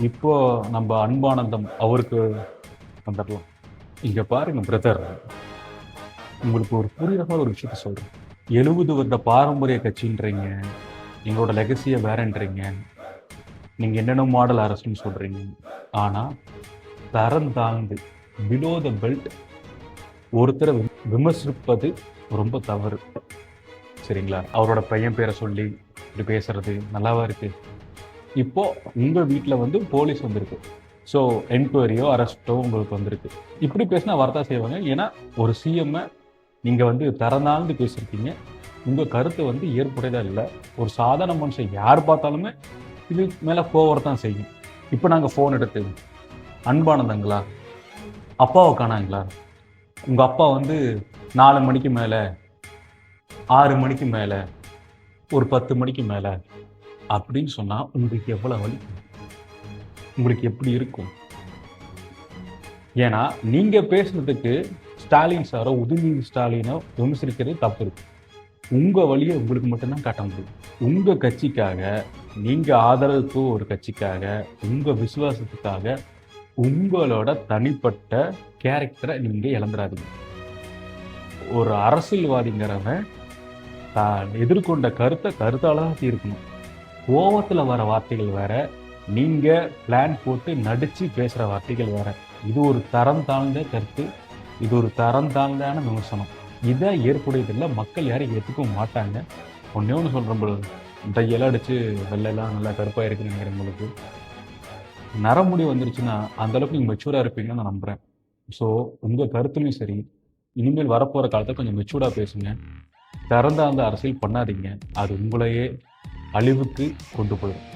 இப்போ நம்ம அன்பானந்தம் அவருக்கு வந்துடலாம். இங்க பாருங்க பிரதர், உங்களுக்கு ஒரு புரியாத ஒரு விஷயத்த சொல்றேன். 70 வருட பாரம்பரிய கட்சின்றீங்க, எங்களோட லெகசிய வேறன்றீங்க, நீங்க என்னென்ன மாடல் அரசுன்னு சொல்றீங்க. ஆனா தரம் தாழ்ந்து பிலோ த பெல்ட் ஒருத்தரை விமர்சிப்பது ரொம்ப தவறு. சரிங்களா? அவரோட பையன் பேரை சொல்லி இப்படி பேசுறது நல்லாவா இருக்கு? இப்போ உங்க வீட்டில் வந்து போலீஸ் வந்திருக்கு. ஸோ என்கொயரியோ அரெஸ்ட்டோ உங்களுக்கு வந்திருக்கு. இப்படி பேசினா வரதான் செய்வாங்க. ஏன்னா ஒரு சிஎம்மை நீங்கள் வந்து தரந்தாழ்ந்து பேசியிருக்கீங்க. உங்கள் கருத்து வந்து ஏற்புடையதா இல்லை. ஒரு சாதாரண மனுஷன் யார் பார்த்தாலுமே இது மேலே கோவம் தான் செய்யும். இப்போ நாங்கள் ஃபோன் எடுத்து அன்பானந்தங்களா, அப்பாவை காணாங்களா, உங்கள் அப்பா வந்து 4 மணிக்கு மேலே, 6 மணிக்கு மேலே, ஒரு 10 மணிக்கு மேலே அப்படின்னு சொன்னால் உங்களுக்கு எவ்வளோ வலி, உங்களுக்கு எப்படி இருக்கும்? ஏன்னா நீங்கள் பேசுனதுக்கு ஸ்டாலின் சாரோ உதயநிதி ஸ்டாலினோ விமர்சிக்கிறது தப்பு இருக்கு. உங்கள் வழியை உங்களுக்கு மட்டும்தான் காட்ட முடியும். உங்கள் கட்சிக்காக, நீங்கள் ஆதரவுக்கு ஒரு கட்சிக்காக, உங்கள் விசுவாசத்துக்காக உங்களோட தனிப்பட்ட கேரக்டரை நீங்கள் இழந்துடாதீங்க. ஒரு அரசியல்வாதிங்கிறவன் தான் எதிர்கொண்ட கருத்தால தான் தீர்க்கணும். கோவத்தில் வர வார்த்தைகள் வேற, நீங்கள் பிளான் போட்டு நடித்து பேசுகிற வார்த்தைகள் வேற. இது ஒரு தரம் தாழ்ந்த கருத்து, இது ஒரு தரம் தாழ்ந்தான விமர்சனம். இதை ஏற்புடையதில்லை, மக்கள் யாரும் ஏற்றுக்கவும் மாட்டாங்க. ஒன்றே ஒன்று சொல்கிறேன் பொழுது, டையெல்லாம் அடித்து வெள்ளையெல்லாம் நல்லா கருப்பாக இருக்குன்னு நினைக்கிறவங்களுக்கு நரமுடி வந்துருச்சுன்னா அந்தளவுக்கு நீங்கள் மெச்சூர்டாக இருப்பீங்கன்னு நான் நம்புகிறேன். ஸோ உங்கள் கருத்துலையும் சரி, இனிமேல் வரப்போகிற காலத்தில் கொஞ்சம் மெச்சூர்டாக பேசுங்க. திறந்த அந்த அரசியல் பண்ணாதீங்க, அது உங்களையே அழிவுக்கு கொண்டு போயிடும்.